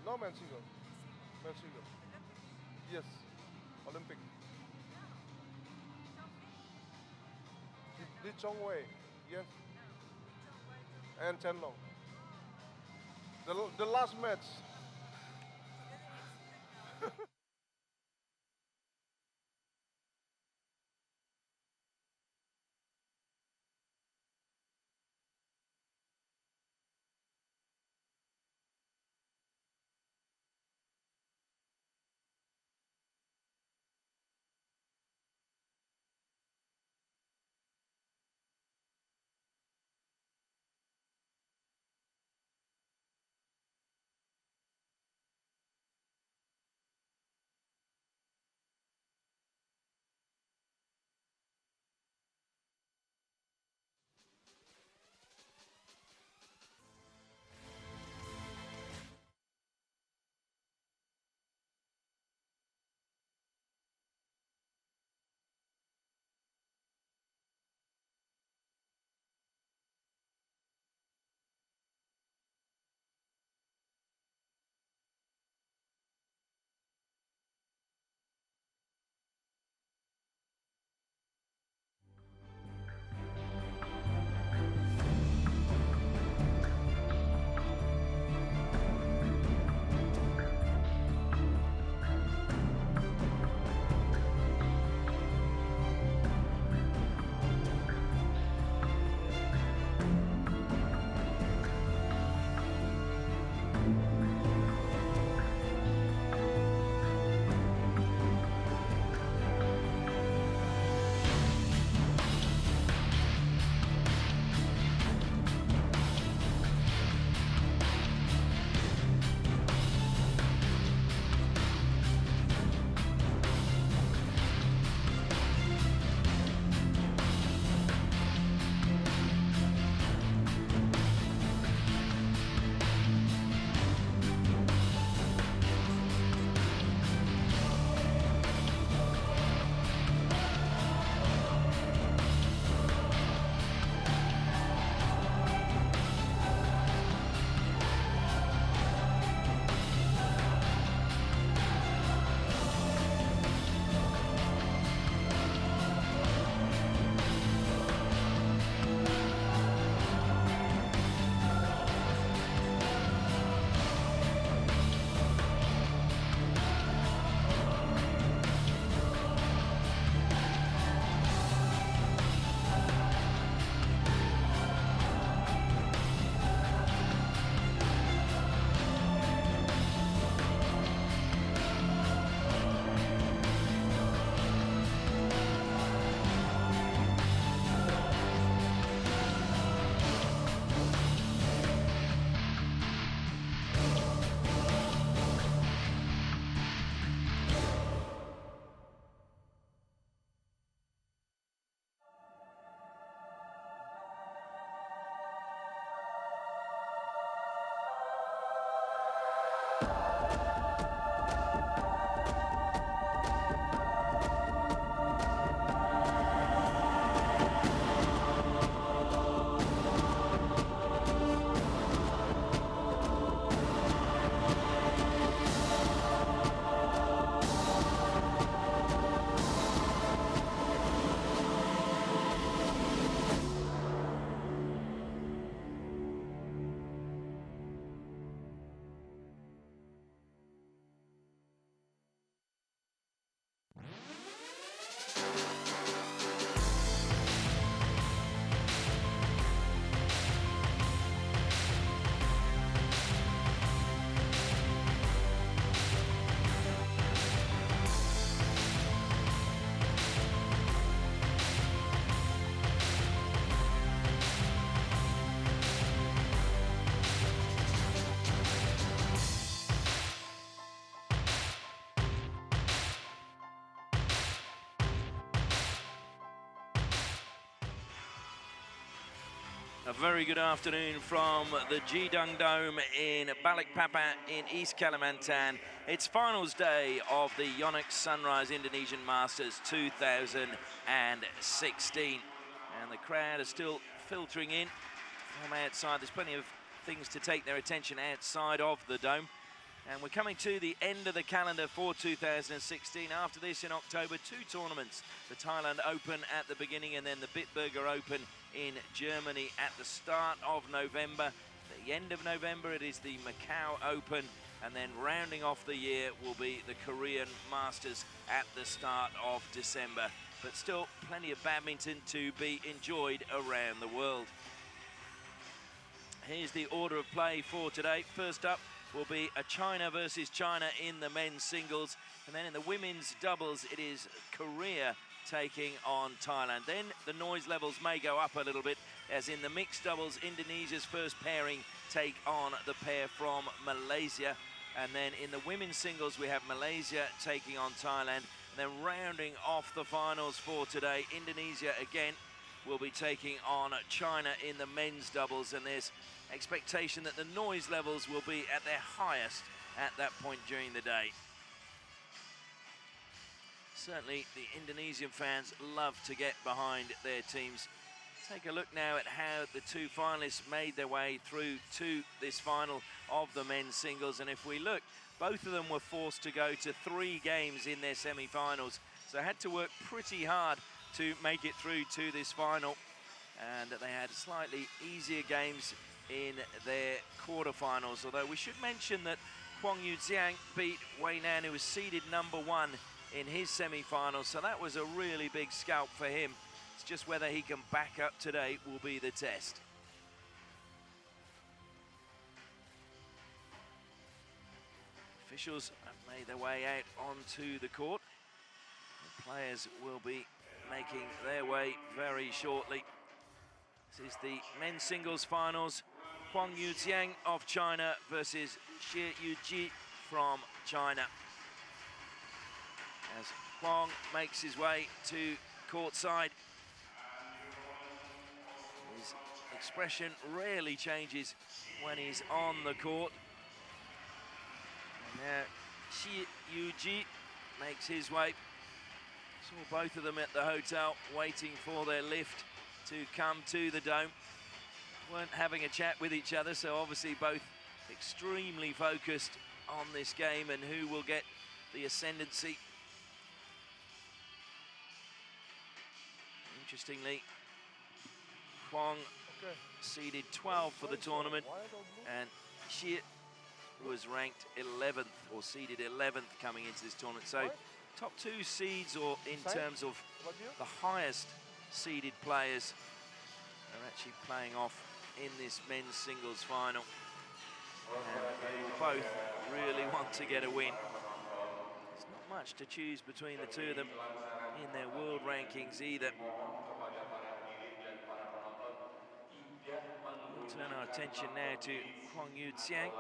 No, man single. Man single. Yes. Olympic. Li Chongwei. Yes. And Chen Long. The last match. A very good afternoon from the Jidung Dome in Balikpapan in East Kalimantan. It's finals day of the Yonex Sunrise Indonesian Masters 2016. And the crowd is still filtering in from outside. There's plenty of things to take their attention outside of the dome. And we're coming to the end of the calendar for 2016. After this, in October, 2 tournaments. The Thailand Open at the beginning, and then the Bitburger Open in Germany at the start of November. At the end of November, it is the Macau Open. And then rounding off the year will be the Korean Masters at the start of December. But still plenty of badminton to be enjoyed around the world. Here's the order of play for today. First up will be a China versus China in the men's singles. And then in the women's doubles, it is Korea taking on Thailand. Then the noise levels may go up a little bit, as in the mixed doubles, Indonesia's first pairing take on the pair from Malaysia. And then in the women's singles, we have Malaysia taking on Thailand. And then rounding off the finals for today, Indonesia again will be taking on China in the men's doubles. And there's expectation that the noise levels will be at their highest at that point during the day. Certainly the Indonesian fans love to get behind their teams. Take a look now at how the 2 finalists made their way through to this final of the men's singles. And if we look, both of them were forced to go to 3 games in their semi-finals. So had to work pretty hard to make it through to this final. And they had slightly easier games in their quarterfinals. Although we should mention that Huang Yuxiang beat Wei Nan, who was seeded #1 in his semi-finals. So that was a really big scalp for him. It's just whether he can back up today will be the test. Officials have made their way out onto the court. The players will be making their way very shortly. This is the men's singles finals. Huang Yuxiang of China versus Shi Yuqi from China. As Huang makes his way to courtside, his expression rarely changes when he's on the court. And now Shi Yuqi makes his way. Saw both of them at the hotel waiting for their lift to come to the dome. Weren't having a chat with each other, so obviously both extremely focused on this game and who will get the ascendancy. Interestingly, Huang seeded 12 for the tournament, and Shi was ranked 11th, or seeded 11th coming into this tournament. So top 2 seeds, or in terms of the highest seeded players, are actually playing off in this men's singles final. And they both really want to get a win. There's not much to choose between the 2 of them in their world rankings either. We'll turn our attention now to Huang Yuxiang,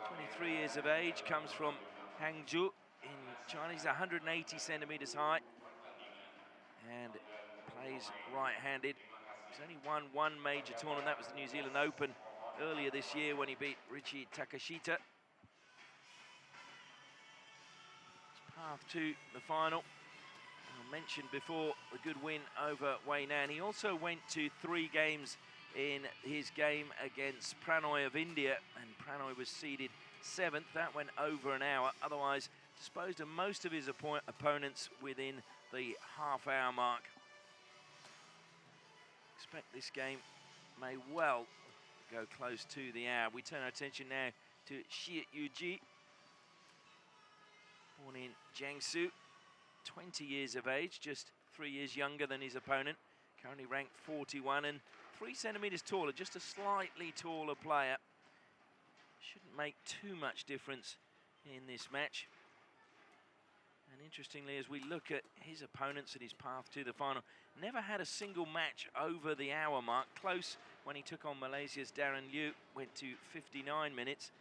23 years of age, comes from Hangzhou in China. He's 180 centimeters high and plays right-handed. He's only won 1 major tournament. That was the New Zealand Open earlier this year when he beat Richie Takashita. His path to the final. I mentioned before the good win over Wei Nan. He also went to 3 games in his game against Pranoy of India, and Pranoy was seeded 7th. That went over an hour. Otherwise, disposed of most of his opponents within the half-hour mark. Expect this game may well go close to the hour. We turn our attention now to Shi Yuqi, born in Jiangsu, 20 years of age, just 3 years younger than his opponent, currently ranked 41 and 3 centimeters taller, just a slightly taller player. Shouldn't make too much difference in this match. And interestingly, as we look at his opponents and his path to the final, never had a single match over the hour mark. Close when he took on Malaysia's Darren Liu, went to 59 minutes,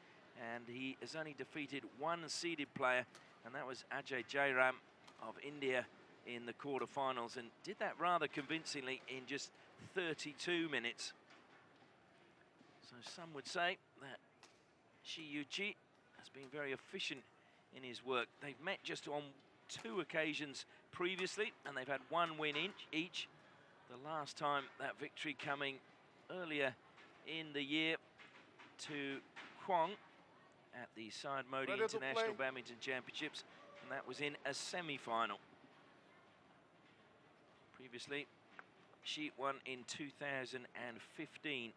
and he has only defeated 1 seeded player, and that was Ajay Jairam of India in the quarterfinals, and did that rather convincingly in just 32 minutes. So some would say that Shi Yuqi has been very efficient in his work. They've met just on 2 occasions previously, and they've had 1 win each. The last time that victory coming earlier in the year to Huang at the Side Modi Ready to International play. Badminton Championships, and that was in a semi-final. Previously, she won in 2015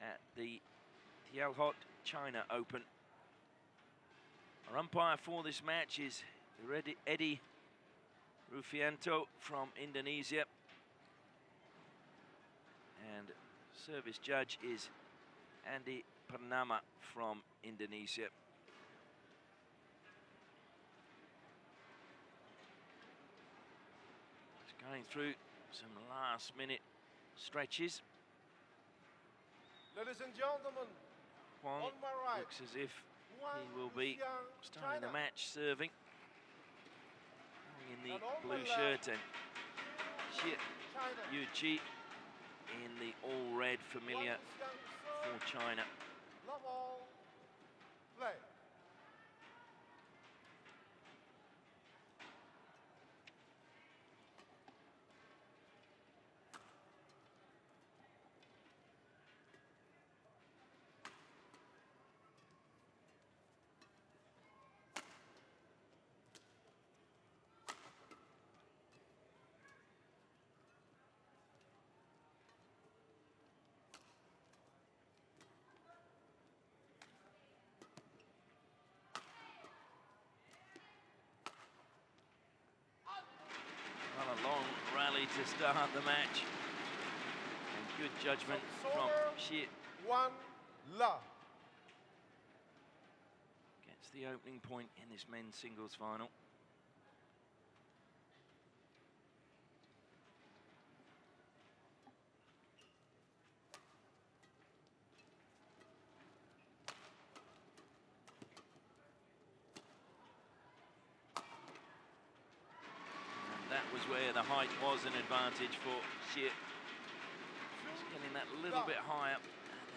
at the Tialhot China Open. Our umpire for this match is Eddie Rufianto from Indonesia. And service judge is Andy Purnama from Indonesia. Just going through some last-minute stretches. Ladies and gentlemen, Huang on my right, looks as if Huang he will be Yuxiang, starting the China. match serving. In the And on my blue left, shirt, and Shi China. Yuqi in the all-red familiar Huang for Yuxiang, China. love all, play. Well, a long rally to start the match. And good judgment from Shi. 1 love. Gets the opening point in this men's singles final. That was where the height was an advantage for Shi. Just getting that little bit higher and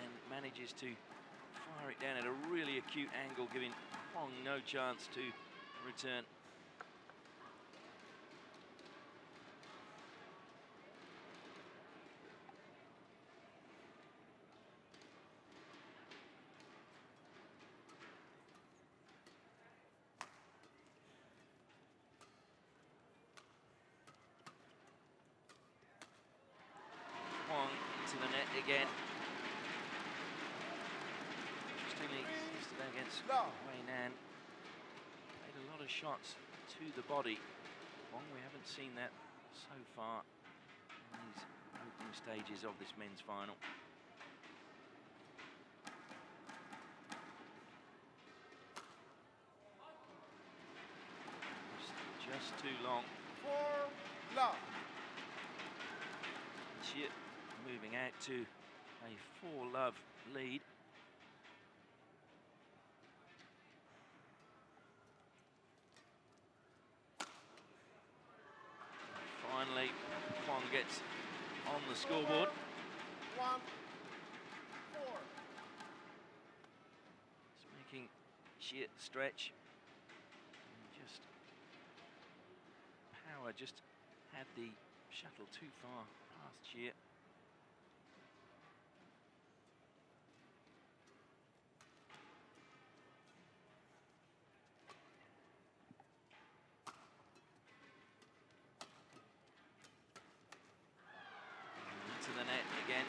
then manages to fire it down at a really acute angle, giving Huang no chance to return. Huang into the net again. Interestingly, yesterday against Wei Nan, played a lot of shots to the body. Huang, we haven't seen that so far in these opening stages of this men's final. Just too long. 4 love. Shi moving out to a 4-love lead. Finally, Huang gets on the scoreboard. 1-4. It's making Shi stretch. And just power just had the shuttle too far past Shi. Into the net again.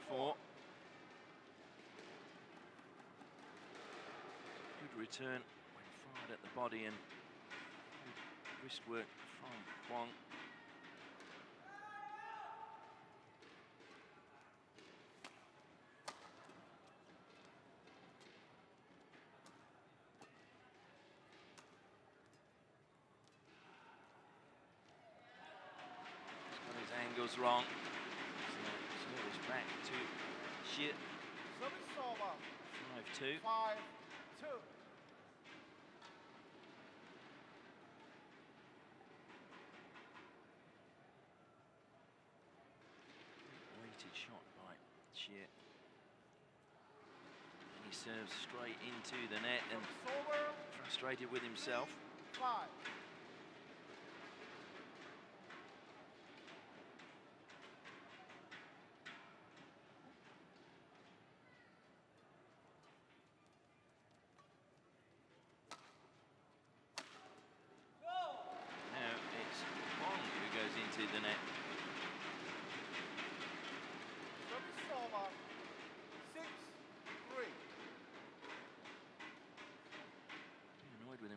2-4. Good return when fired at the body, and good wrist work from Huang. He's got his angles wrong. So service back to Shi. Service over. 5-2. 5-2. Weighted shot by Shi. And he serves straight into the net, and Service over. frustrated with himself. 5.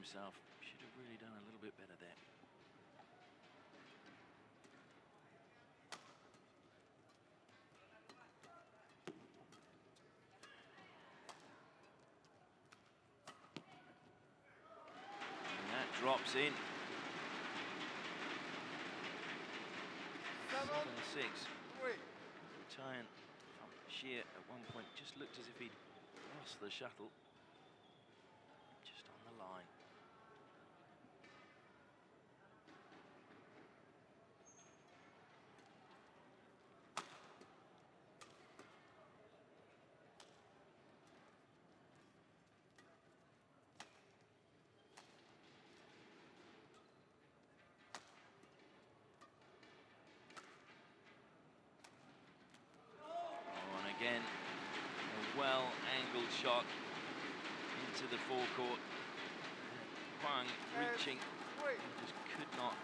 himself. Should have really done a little bit better there. And that drops in. 7-6. Ryan from Shi at one point just looked as if he'd lost the shuttle. Just on the line. Again, a well-angled shot into the forecourt. Huang reaching, just could not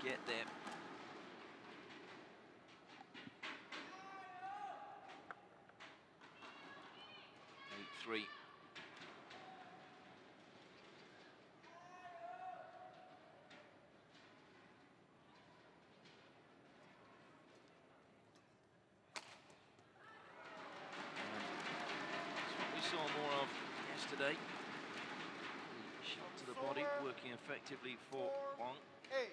get there. 8-3. Saw more of yesterday. The shot to the body working effectively for Huang. 8.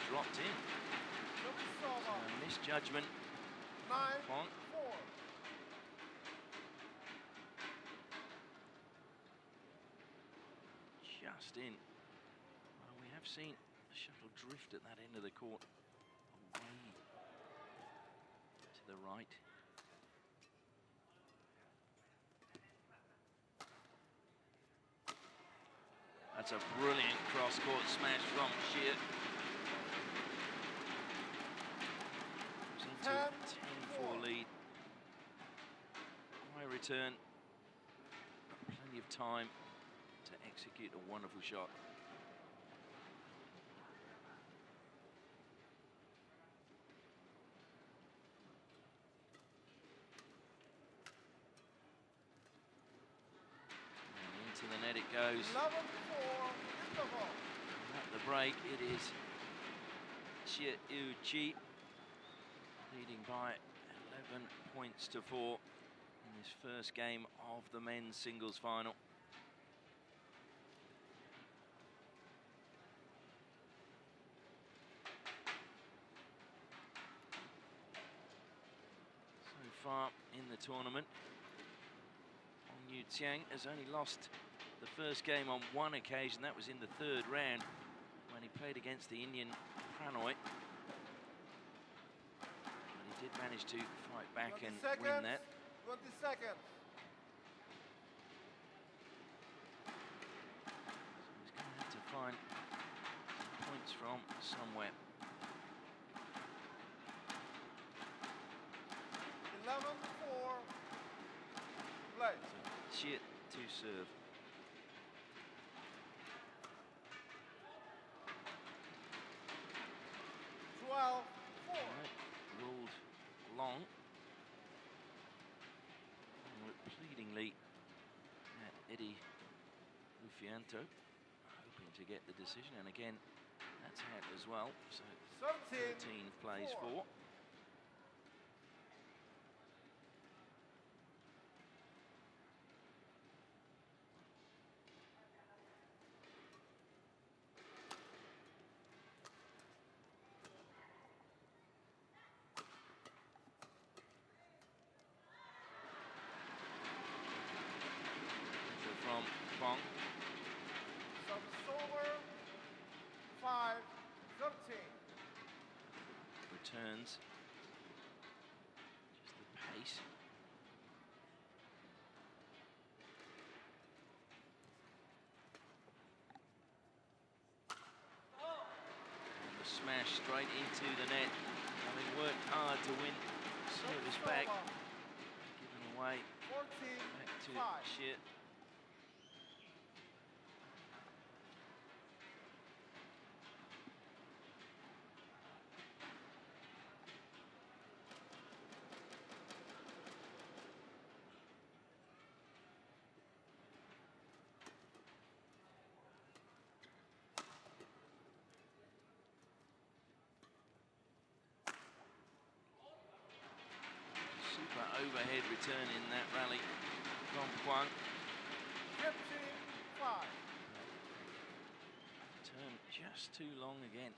Dropped in. Misjudgment. 9-4. Just in. Well, we have seen the shuttle drift at that end of the court, away to the right. That's a brilliant cross-court smash from Shi. Into a 10-4 lead. High return. Plenty of time to execute a wonderful shot. And into the net it goes. 11-4. At the break, it is Shi Yuqi leading by 11 points to 4 in this first game of the men's singles final. So far in the tournament, Huang Yuxiang has only lost the first game on one occasion. That was in the third round when he played against the Indian Prix. Did manage to fight back and win that. 20 seconds. So he's going to have to find some points from somewhere. 11-4. Play. So Shi to serve. Ruled long. And look pleadingly at Eddie Lufianto, hoping to get the decision. And again, that's hat as well. So 13 plays 4. From Huang. Service over. 5-13. Returns. Just the pace. smash straight into the net. Having worked hard to win service back. Given away back to Shi. Super overhead return in that rally from Huang. 15-5. Turn just too long again.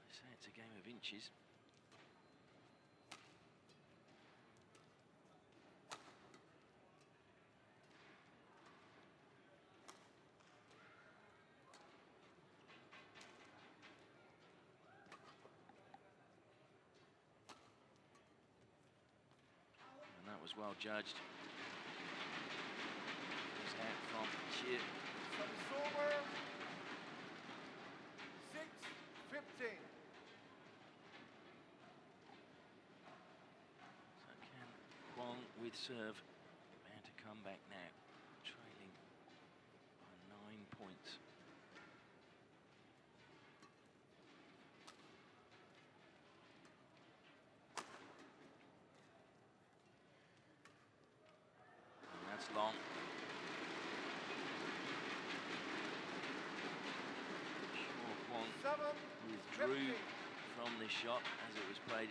They say it's a game of inches. That was well judged. First out from Shi. Service over. 6-15. So can Huang with serve bound to come back now, trailing by 9 points. Long. Sure, Huang withdrew from this shot as it was played.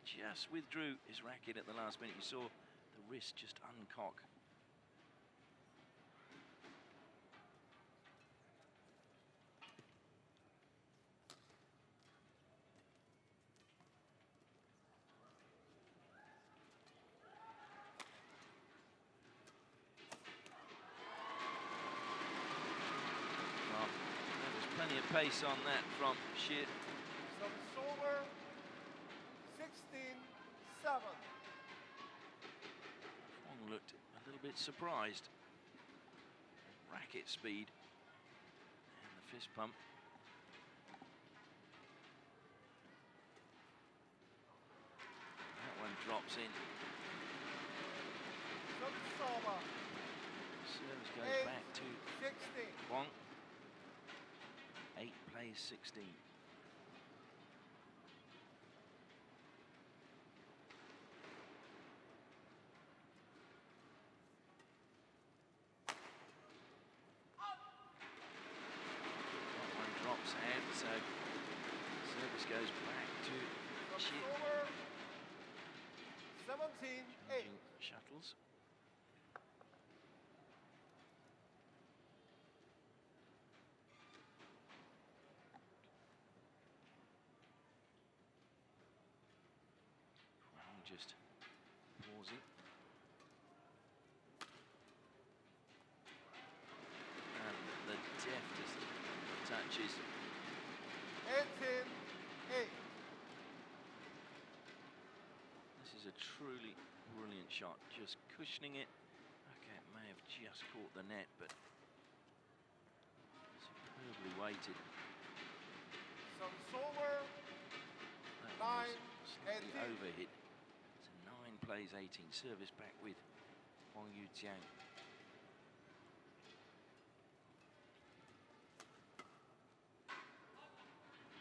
He just withdrew his racket at the last minute. You saw the wrist just uncock. Plenty of pace on that from Shi. Service over. 16-7. Huang looked a little bit surprised. Racket speed and the fist pump. That one drops in. Service over. Service goes back to 16. Huang. 8 plays 16. That one drops out, so service goes back to Shi. 17-8. Shuttles. Just pausing. And the deftest touches. 18-8. This is a truly brilliant shot. Just cushioning it. Okay, it may have just caught the net, but superbly weighted. Service over. That one was 9-18. slightly overhit. 9 plays 18. Service back with Huang Yuxiang.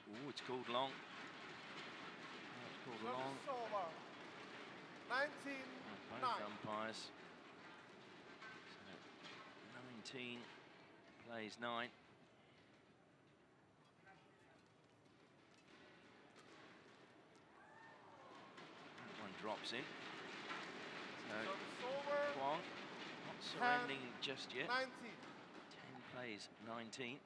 Oh, it's called long. Oh, it's called long. Service over. 19-9. Both umpires. So 19 plays 9. That one drops in. So Huang not surrendering just yet. 19. 10 plays 19.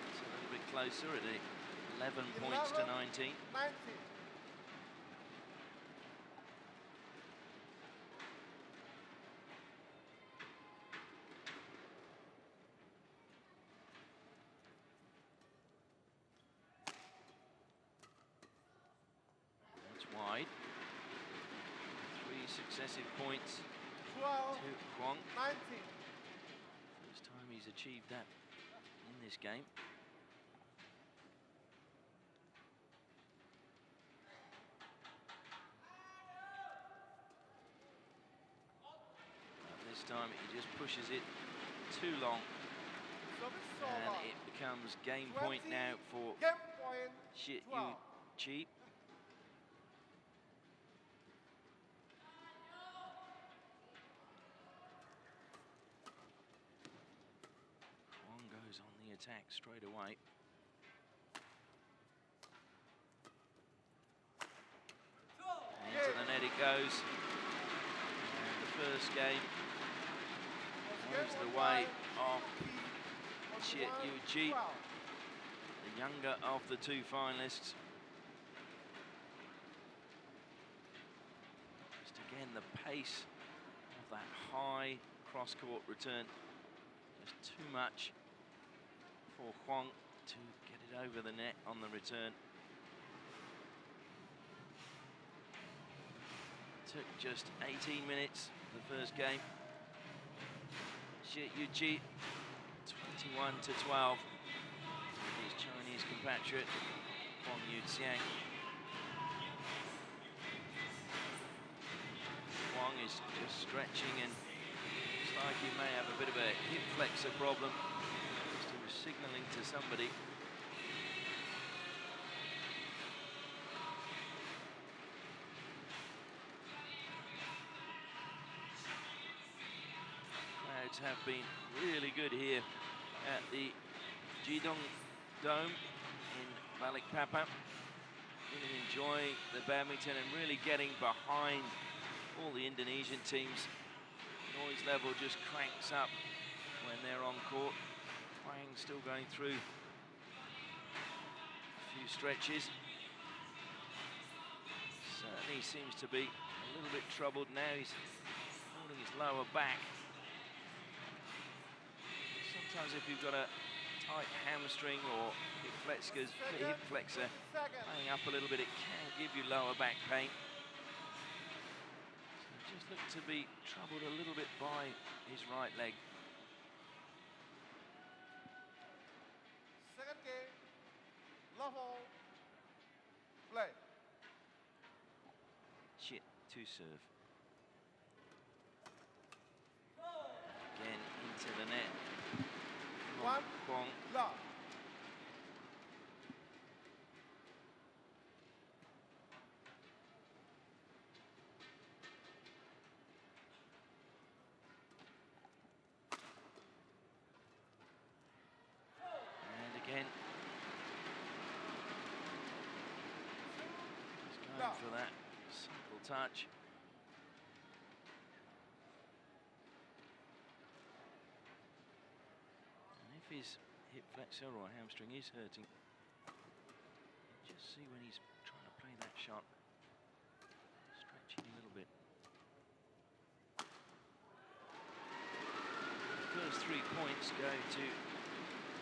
It's a little bit closer at 11 points to 19. 19. successive points 12, to Huang. 19. First time he's achieved that in this game. And this time he just pushes it too long. And it becomes game point now for Game point, Shi 12. Yuqi. Huang goes on the attack straight away. And into the net it goes. And the first game goes the way of Shi Yuqi, the younger of the two finalists. Just again, the pace of that high cross-court return, just too much for Huang to get it over the net on the return. Took just 18 minutes, the first game. Shi Yuqi 21-12. His Chinese compatriot, Huang Yuxiang. Huang is just stretching and looks like he may have a bit of a hip flexor problem. Just he was signaling to somebody. Crowds have been really good here at the Jidong Dome in Balikpapan. Really enjoying the badminton and really getting behind all the Indonesian teams. Noise level just cranks up when they're on court. Huang still going through a few stretches. Certainly seems to be a little bit troubled now. He's holding his lower back. Sometimes if you've got a tight hamstring or hip flexor playing up a little bit, it can give you lower back pain. So just looked to be troubled a little bit by his right leg. Second game, level, play. Shit, to serve. Again into the net. One, Huang. love. And again. Just going for that simple touch. His hip flexor or hamstring is hurting. Just see when he's trying to play that shot, stretching a little bit. The first 3 points go to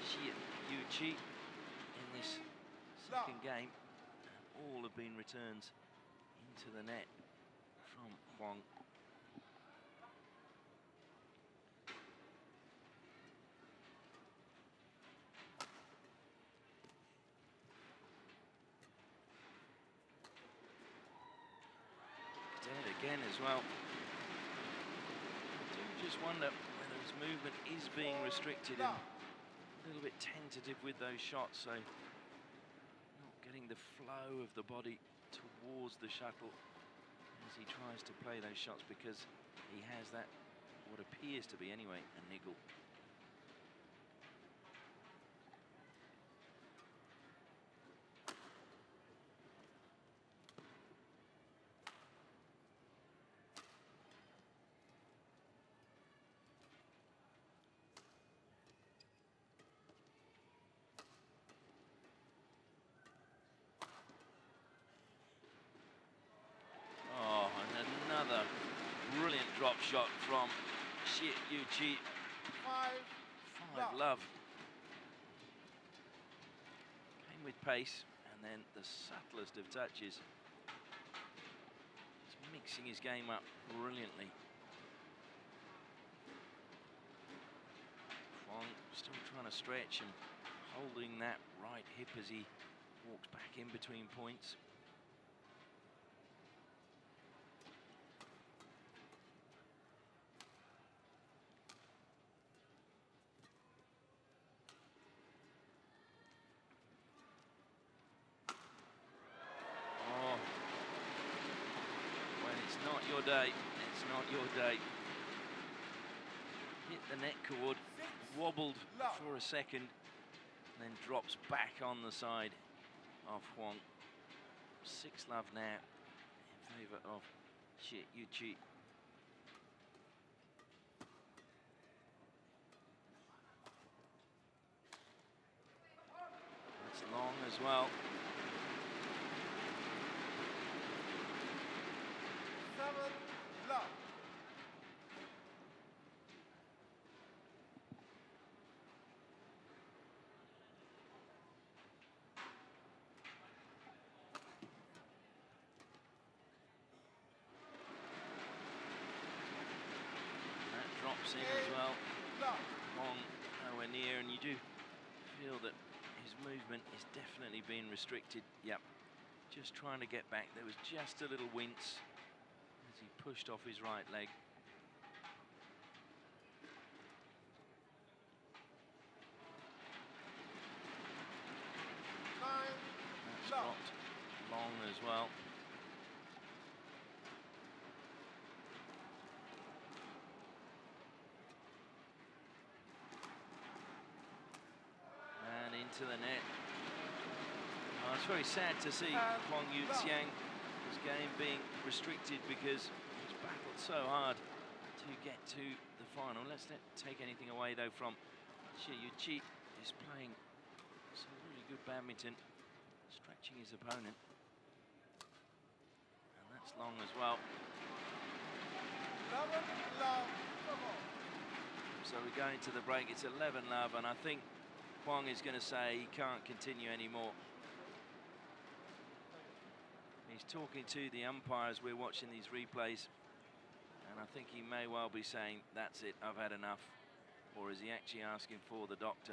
Shi Yuqi in this second game, and all have been returns into the net from Huang. Again as well. I do just wonder whether his movement is being restricted and a little bit tentative with those shots, so not getting the flow of the body towards the shuttle as he tries to play those shots, because he has that, what appears to be anyway, a niggle. Another brilliant drop shot from Shi Yuqi. 5 love. Came with pace, and then the subtlest of touches. Just mixing his game up brilliantly. Huang still trying to stretch and holding that right hip as he walks back in between points. Oh, when it's not your day, it's not your day. Hit the net cord, wobbled for a second, and then drops back on the side of Huang. 6-love now in favor of Shi Yuqi. That's long as well. 7-love. Drops in as well. Huang nowhere near, and you do feel that his movement is definitely being restricted. Yep, just trying to get back. There was just a little wince as he pushed off his right leg. That's dropped long as well. To the net. Oh, it's very sad to see Huang Yuxiang's game being restricted because he's battled so hard to get to the final. Let's not take anything away though from Shi Yuqi. He's playing some really good badminton, stretching his opponent, and that's long as well. So we're going to the break. It's 11-love, and I think Huang is going to say he can't continue anymore. He's talking to the umpires. We're watching these replays, and I think he may well be saying, that's it, I've had enough. Or is he actually asking for the doctor?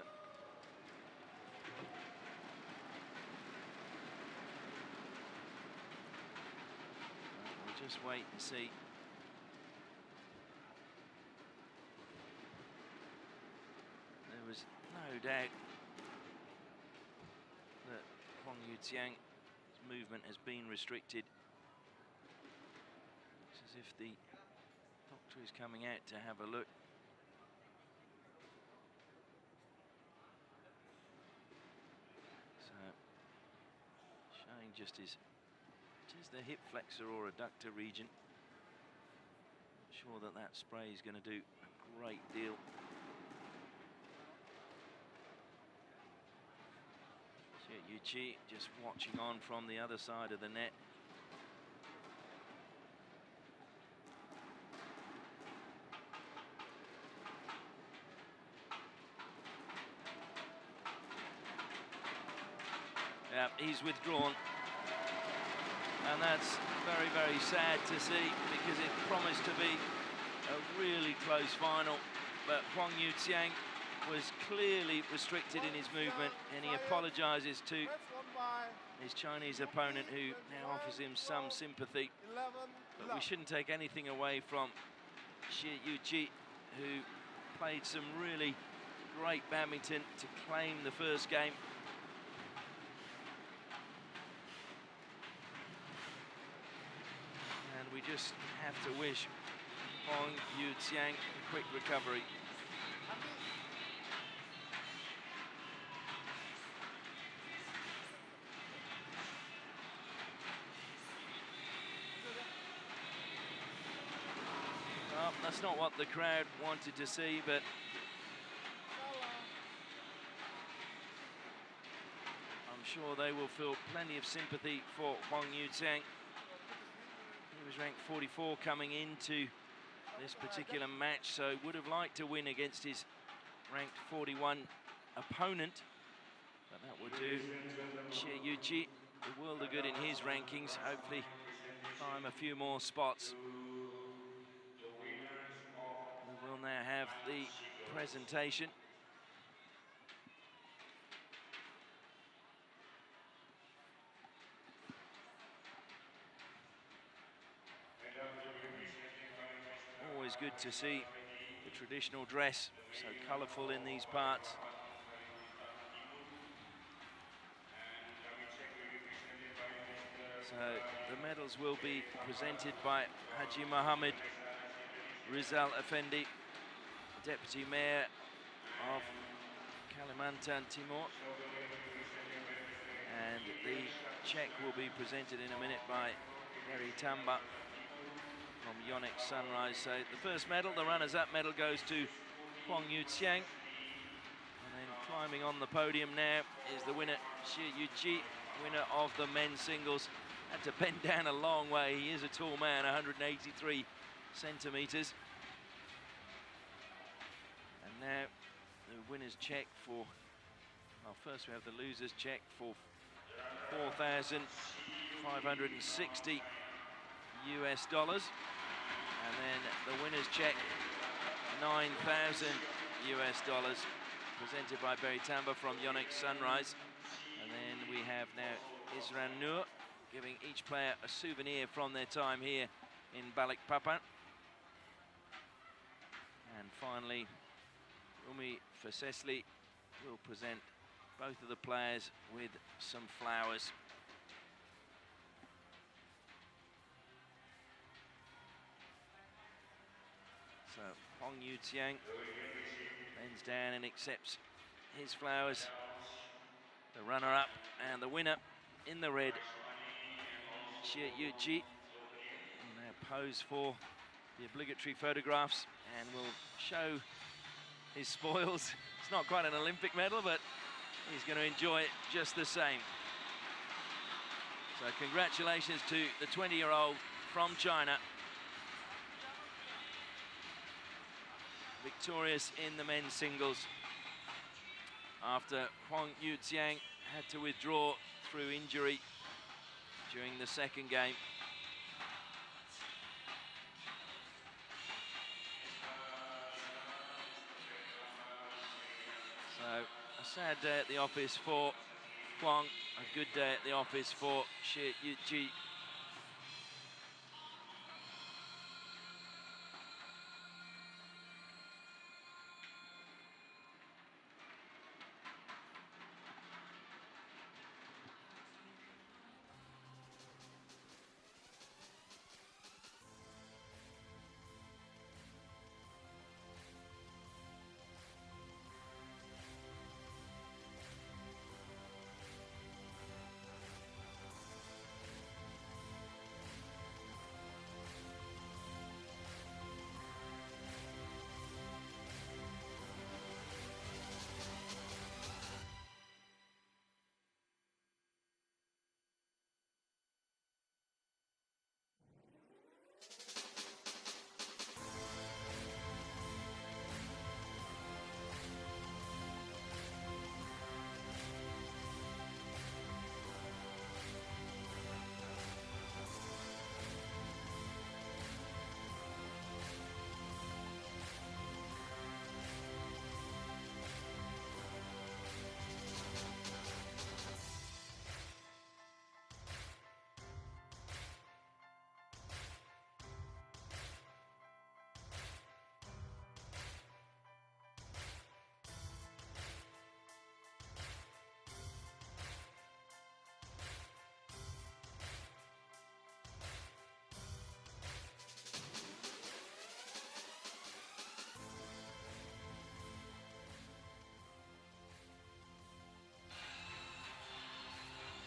We'll just wait and see. There was no doubt that Huang Yuxiang's movement has been restricted. It's as if the doctor is coming out to have a look. So, showing just his, the hip flexor or adductor region. I'm sure that that spray is going to do a great deal. Yuqi just watching on from the other side of the net. Yeah, he's withdrawn. And that's very, very sad to see because it promised to be a really close final. But Huang Yuxiang was clearly restricted in his movement, and he apologizes to his Chinese opponent, who now offers him some sympathy. But we shouldn't take anything away from Shi Yuqi, who played some really great badminton to claim the first game. And we just have to wish Huang Yuxiang a quick recovery. Well, that's not what the crowd wanted to see, but I'm sure they will feel plenty of sympathy for Huang Yuxiang. He was ranked 44 coming into this particular match, so would have liked to win against his ranked 41 opponent, but that would do Shi Yuqi the world of good in his rankings. Hopefully climb a few more spots. We will now have the presentation. Always good to see the traditional dress, so colourful in these parts. So the medals will be presented by Haji Mohammed Rizal Effendi, Deputy Mayor of Kalimantan Timur. And the check will be presented in a minute by Berry Tamba from Yonex Sunrise. So the first medal, the runners-up medal, goes to Huang Yuxiang. And then climbing on the podium now is the winner, Shi Yuqi, winner of the men's singles. Had to bend down a long way. He is a tall man, 183 centimetres. And now the winner's check for, well, first we have the loser's check for 4,560 US dollars. And then the winner's check, 9,000 US dollars, presented by Berry Tamba from Yonex Sunrise. And then we have now Isran Nur giving each player a souvenir from their time here in Balikpapan. And finally, Umi Fasesli will present both of the players with some flowers. So Huang Yuxiang bends down and accepts his flowers. The runner-up and the winner in the red, Shi Yuqi, will now pose for the obligatory photographs and will show his spoils. It's not quite an Olympic medal, but he's going to enjoy it just the same. So congratulations to the 20-year-old from China, victorious in the men's singles after Huang Yuxiang had to withdraw through injury during the second game. So a sad day at the office for Huang, a good day at the office for Shi Yuqi.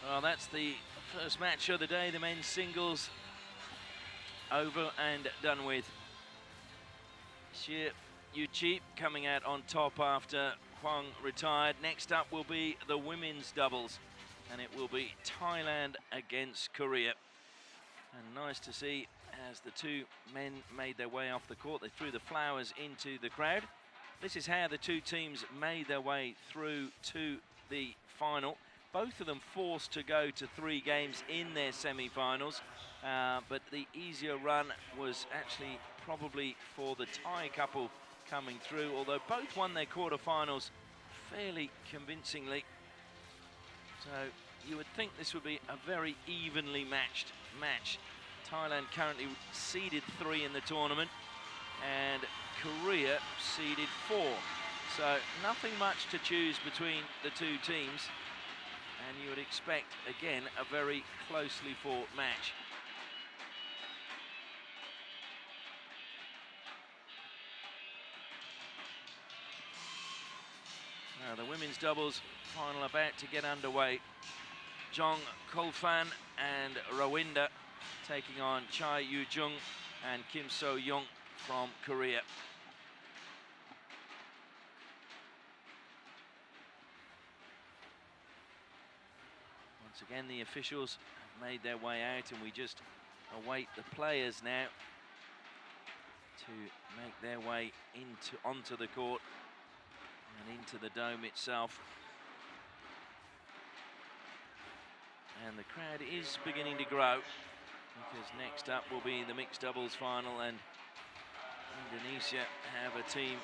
Well, that's the first match of the day, the men's singles over and done with. Shi Yuqi coming out on top after Huang retired. Next up will be the women's doubles, and it will be Thailand against Korea. And nice to see as the two men made their way off the court. They threw the flowers into the crowd. This is how the two teams made their way through to the final. both of them forced to go to 3 games in their semi-finals, but the easier run was actually probably for the Thai couple coming through, although both won their quarterfinals fairly convincingly. So you would think this would be a very evenly matched match. Thailand currently seeded 3 in the tournament, and Korea seeded 4. So nothing much to choose between the 2 teams, and you would expect, again, a very closely fought match. Now the women's doubles final about to get underway. Jong Kolfan and Rawinda taking on Chai Yu-jung and Kim So-young from Korea. Once again, the officials have made their way out, and we just await the players now to make their way onto the court and into the dome itself. And the crowd is beginning to grow, because next up will be the mixed doubles final, and Indonesia have a team